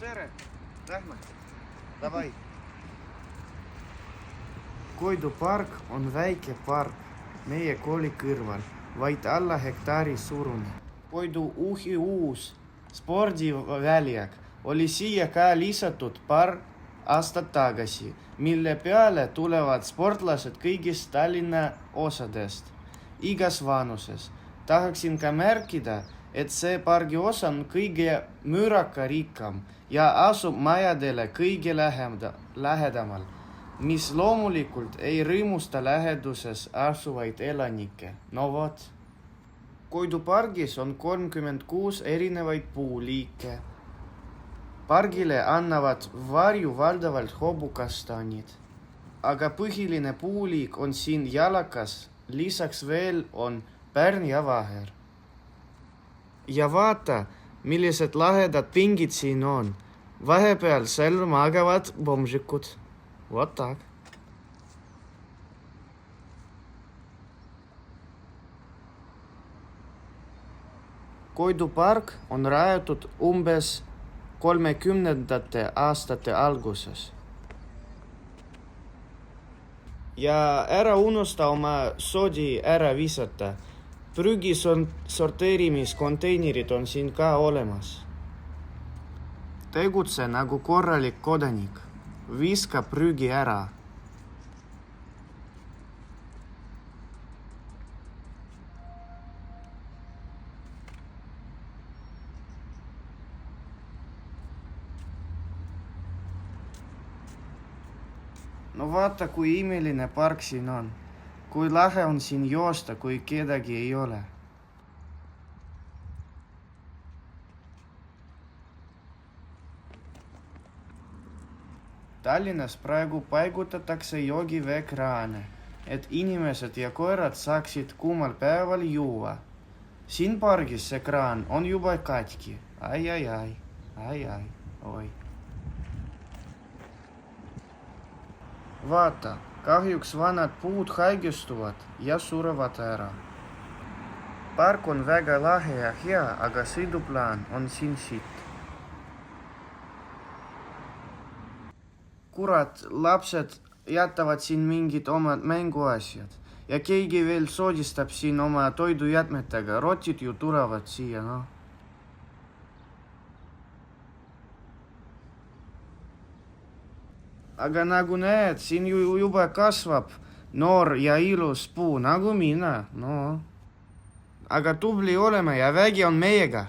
tere, lähme, davai. Koidu park on väike park meie kooli kõrval, vaid alla hektaari suurune. Koidu uus spordiväljak oli siia ka lisatud paar aastat tagasi, mille peale tulevad sportlased kõigist Tallinna osadest, igas vanuses. Tahaksin ka märkida, et see pargi osa on kõige mürakarikkam ja asub majadele kõige lähedamal, mis loomulikult ei rõõmusta läheduses asuvaid elanikke. No vot. Koidu pargis on 36 erinevaid puuliike. Pargile annavad varju valdavalt hobukastanid, aga põhiline puuliik on siin jalakas, lisaks veel on pärn ja vaher. Ja vaata, millised lahedad pingid siin on. Vahepeal seal magavad bomžikud. Vot tak. Koidu park on rajatud umbes 30. aastate alguses. Ja ära unusta oma soodi ära visata. Prügi sorteerimiskonteinerid on siin ka olemas. Tegutse nagu korralik kodanik. Viska prügi ära. No vaata, kui imeline park siin on. Kui lahe on siin joosta, kui kedagi ei ole. Tallinnas praegu paigutatakse joogiveekraane, et inimesed ja koerad saaksid kuumal päeval juua. Siin pargis see kraan on juba katki. Ai. Oi. Vaata, kahjuks vanad puud haigestuvad ja surevad ära. Park on väga lahe ja hea, aga sõiduplaan on siin sitt. Kurat, lapsed jätavad siin mingid omad mänguasjad ja keegi veel soodistab siin oma toidujätmetega. Rotid ju tulevad siia, noh. Aga nagu näed, siin juba kasvab noor ja ilus puu, nagu mina, no. Aga tubli oleme ja vägi on meiega.